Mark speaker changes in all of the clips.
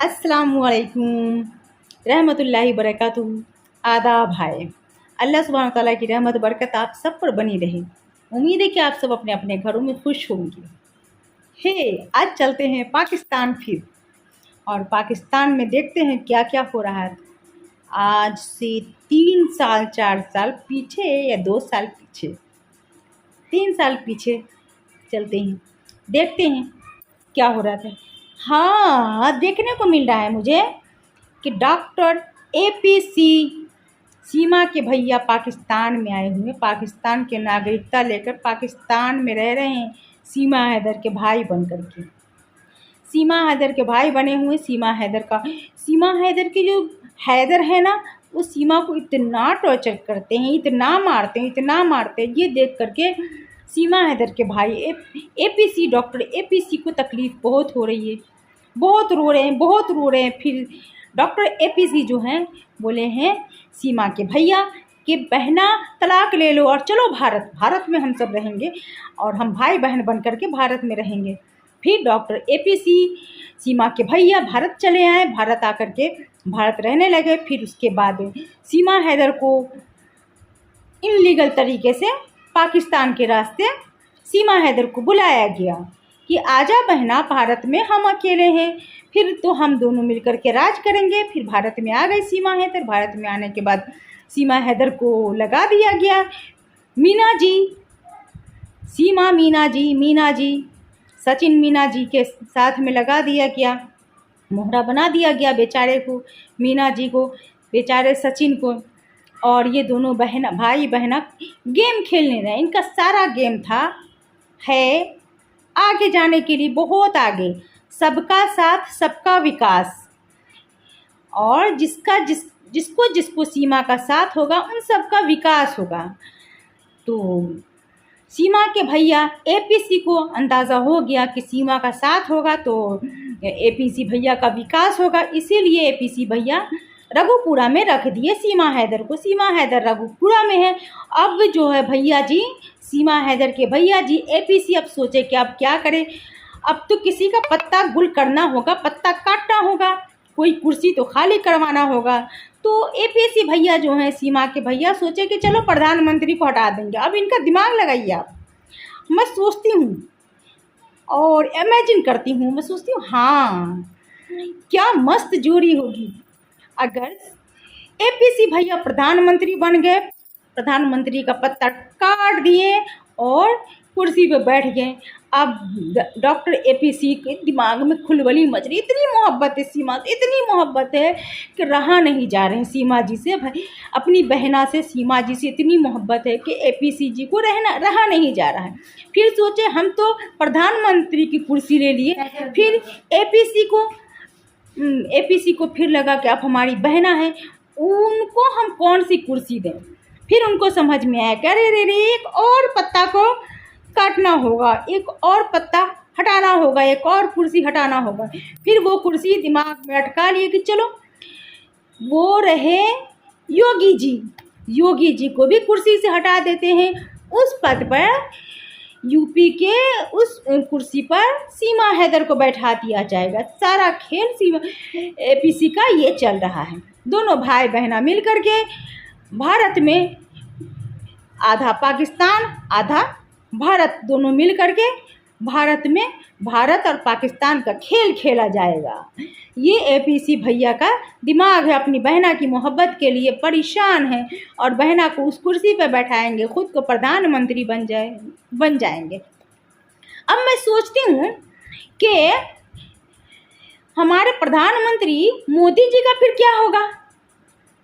Speaker 1: अस्सलामुअलैकुम रहमतुल्लाहि बरकातुहू। आदाब है। अल्लाह सुब्हानहू तआला की रहमत बरकत आप सब पर बनी रहे। उम्मीद है कि आप सब अपने अपने घरों में खुश होंगे। आज चलते हैं पाकिस्तान फिर, और पाकिस्तान में देखते हैं क्या क्या हो रहा है। आज से 3 साल 4 साल पीछे या 2 साल पीछे, 3 साल पीछे चलते हैं, देखते हैं क्या हो रहा था। हाँ, देखने को मिल रहा है मुझे कि डॉक्टर APC सीमा के भैया पाकिस्तान में आए हुए, पाकिस्तान के नागरिकता लेकर पाकिस्तान में रह रहे हैं। सीमा हैदर के भाई बन कर के, सीमा हैदर के भाई बने हुए। सीमा हैदर के जो हैदर है ना, वो सीमा को इतना टॉर्चर करते हैं, इतना मारते हैं। ये देख करके सीमा हैदर के भाई APC डॉक्टर APC को तकलीफ़ बहुत हो रही है, बहुत रो रहे हैं। फिर डॉक्टर APC जो हैं बोले हैं सीमा के भैया कि बहना तलाक ले लो और चलो भारत में हम सब रहेंगे, और हम भाई बहन बन कर के भारत में रहेंगे। फिर डॉक्टर APC सीमा के भैया भारत चले आए, भारत आकर के भारत रहने लगे। फिर उसके बाद सीमा हैदर को इनलीगल तरीके से पाकिस्तान के रास्ते सीमा हैदर को बुलाया गया कि आजा बहना, भारत में हम अकेले हैं, फिर तो हम दोनों मिलकर के राज करेंगे। फिर भारत में आ गई सीमा हैदर। भारत में आने के बाद सीमा हैदर को लगा दिया गया मीना जी, सचिन मीना जी के साथ में लगा दिया गया, मोहरा बना दिया गया बेचारे को, मीना जी को, बेचारे सचिन को। और ये दोनों भाई बहना गेम खेलने रहे। इनका सारा गेम है आगे जाने के लिए, बहुत आगे, सबका साथ सबका विकास, और जिसको सीमा का साथ होगा उन सबका विकास होगा। तो सीमा के भैया APC को अंदाज़ा हो गया कि सीमा का साथ होगा तो APC भैया का विकास होगा, इसीलिए APC भैया रघुपुरा में रख दिए सीमा हैदर को। सीमा हैदर रघुपुरा में है। अब जो है भैया जी, सीमा हैदर के भैया जी APC अब सोचे कि अब क्या करें। अब तो किसी का पत्ता गुल करना होगा, पत्ता काटना होगा, कोई कुर्सी तो खाली करवाना होगा। तो APC भैया जो हैं, सीमा के भैया, सोचे कि चलो प्रधानमंत्री को हटा देंगे। अब इनका दिमाग लगाइए आप। मैं सोचती हूँ और इमेजिन करती हूँ, मैं सोचती हूँ हाँ, क्या मस्त जोड़ी होगी अगर APC भैया प्रधानमंत्री बन गए, प्रधानमंत्री का पत्ता काट दिए और कुर्सी पे बैठ गए। अब डॉक्टर APC के दिमाग में खुलबली मच रही, इतनी मोहब्बत है सीमा से, इतनी मोहब्बत है कि रहा नहीं जा रहे हैं सीमा जी से, अपनी बहना से सीमा जी से इतनी मोहब्बत है कि APC जी को रहा नहीं जा रहा है। फिर सोचे हम तो प्रधानमंत्री की कुर्सी ले लिए, फिर APC को फिर लगा कि अब हमारी बहना है, उनको हम कौन सी कुर्सी दें। फिर उनको समझ में आया कि अरे रे, एक और पत्ता को काटना होगा, एक और पत्ता हटाना होगा, एक और कुर्सी हटाना होगा। फिर वो कुर्सी दिमाग में अटका लिए कि चलो वो रहे योगी जी को भी कुर्सी से हटा देते हैं। उस पद पर UP के उस कुर्सी पर सीमा हैदर को बैठा दिया जाएगा। सारा खेल सीमा APC का ये चल रहा है। दोनों भाई बहना मिल कर के भारत में, आधा पाकिस्तान आधा भारत, दोनों मिल कर के भारत में भारत और पाकिस्तान का खेल खेला जाएगा। ये APC भैया का दिमाग है, अपनी बहना की मोहब्बत के लिए परेशान है, और बहना को उस कुर्सी पर बैठाएंगे, खुद को प्रधानमंत्री बन जाएंगे। अब मैं सोचती हूँ कि हमारे प्रधानमंत्री मोदी जी का फिर क्या होगा।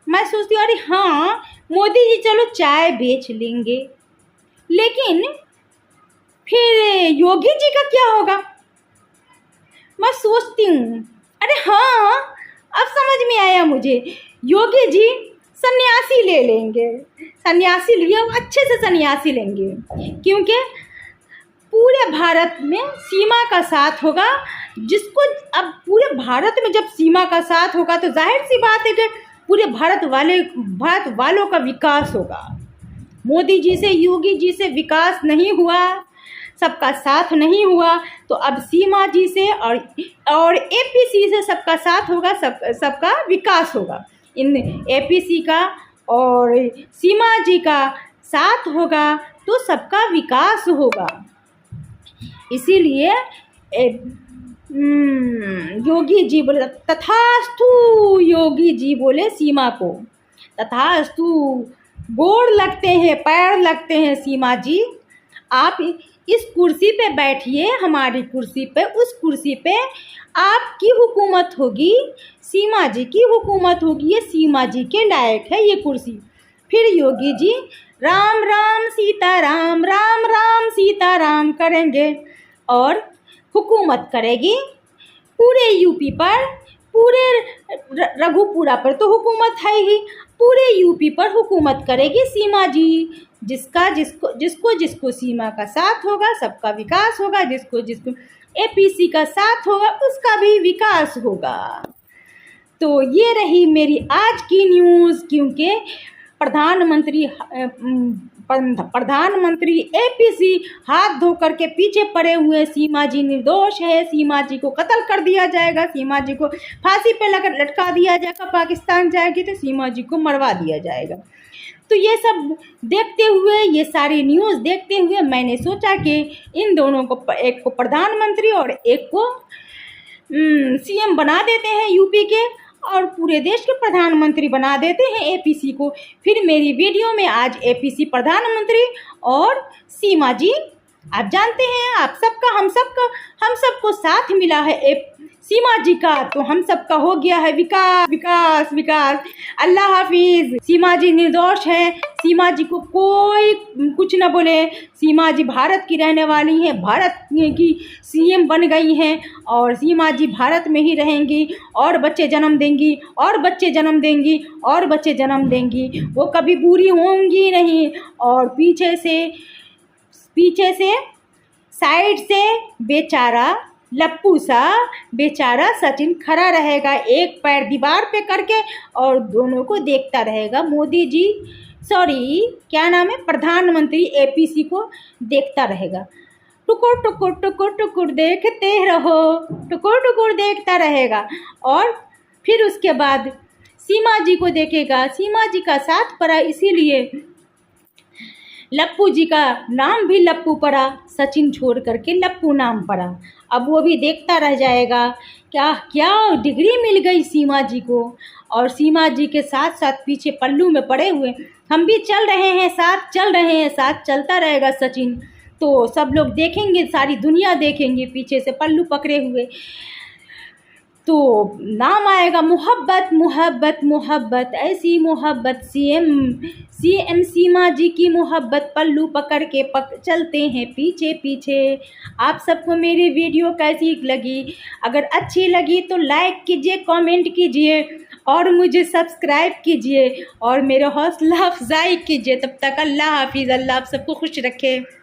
Speaker 1: मैं सोचती हूँ अरे हाँ, मोदी जी चलो चाय बेच लेंगे, लेकिन फिर योगी जी का क्या होगा। मैं सोचती हूँ अरे हाँ, अब समझ में आया मुझे, योगी जी सन्यासी ले लेंगे, सन्यासी लिए अच्छे से सन्यासी लेंगे, क्योंकि पूरे भारत में सीमा का साथ होगा। जिसको अब पूरे भारत में जब सीमा का साथ होगा तो जाहिर सी बात है कि पूरे भारत वालों का विकास होगा। मोदी जी से, योगी जी से विकास नहीं हुआ, सबका साथ नहीं हुआ, तो अब सीमा जी से और एपीसी से सबका साथ होगा, सबका विकास होगा। इन एपीसी का और सीमा जी का साथ होगा तो सबका विकास होगा। इसीलिए योगी जी बोले तथास्तु, योगी जी बोले सीमा को तथास्तु। गोड़ लगते हैं, पैर लगते हैं सीमा जी, आप इस कुर्सी पे बैठिए, हमारी कुर्सी पे, उस कुर्सी पे आपकी हुकूमत होगी, सीमा जी की हुकूमत होगी, ये सीमा जी के लायक है ये कुर्सी। फिर योगी जी राम राम सीता राम, राम राम सीता राम करेंगे और हुकूमत करेगी पूरे यूपी पर, पूरे रघुपुरा पर तो हुकूमत है ही, पूरे यूपी पर हुकूमत करेगी सीमा जी। जिसको सीमा का साथ होगा सबका विकास होगा, जिसको एपीसी का साथ होगा उसका भी विकास होगा। तो ये रही मेरी आज की न्यूज़, क्योंकि प्रधानमंत्री एपीसी हाथ धो करके पीछे पड़े हुए, सीमा जी निर्दोष है, सीमा जी को कत्ल कर दिया जाएगा, सीमा जी को फांसी पे लटका दिया जाएगा, पाकिस्तान जाएगी तो सीमा जी को मरवा दिया जाएगा। तो ये सब देखते हुए, ये सारी न्यूज़ देखते हुए मैंने सोचा कि इन दोनों को, एक को प्रधानमंत्री और एक को सीएम बना देते हैं यूपी के, और पूरे देश के प्रधानमंत्री बना देते हैं एपीसी को। फिर मेरी वीडियो में आज एपीसी प्रधानमंत्री और सीमा जी, आप जानते हैं आप सबका हम सबको साथ मिला है सीमा जी का, तो हम सबका हो गया है विकास विकास विकास। अल्लाह हाफिज़। सीमा जी निर्दोष है, सीमा जी को कोई कुछ न बोले, सीमा जी भारत की रहने वाली हैं, भारत की सीएम बन गई हैं और सीमा जी भारत में ही रहेंगी और बच्चे जन्म देंगी और बच्चे जन्म देंगी और बच्चे जन्म देंगी, वो कभी बुरी होंगी नहीं। और पीछे से साइड से बेचारा लप्पू सा बेचारा सचिन खड़ा रहेगा, एक पैर दीवार पे करके और दोनों को देखता रहेगा। मोदी जी, सॉरी क्या नाम है, प्रधानमंत्री एपीसी को देखता रहेगा। टुकुर टुकुर टुकुर टुकुर देखते रहो, टुकुर टुकुर देखता रहेगा। और फिर उसके बाद सीमा जी को देखेगा, सीमा जी का साथ पड़ा, इसीलिए लप्पू जी का नाम भी लप्पू पड़ा, सचिन छोड़ करके लप्पू नाम पड़ा। अब वो भी देखता रह जाएगा क्या क्या डिग्री मिल गई सीमा जी को। और सीमा जी के साथ साथ पीछे पल्लू में पड़े हुए हम भी चल रहे हैं, साथ चल रहे हैं, साथ चलता रहेगा सचिन। तो सब लोग देखेंगे, सारी दुनिया देखेंगे पीछे से पल्लू पकड़े हुए, तो नाम आएगा मोहब्बत मोहब्बत मोहब्बत, ऐसी मोहब्बत सीएम सीमा जी की मोहब्बत, पल्लू पकड़ के चलते हैं पीछे पीछे। आप सबको मेरी वीडियो कैसी लगी? अगर अच्छी लगी तो लाइक कीजिए, कमेंट कीजिए और मुझे सब्सक्राइब कीजिए और मेरा हौसला अफजाई कीजिए। तब तक अल्लाह हाफिज़, अल्लाह आप सबको खुश रखे।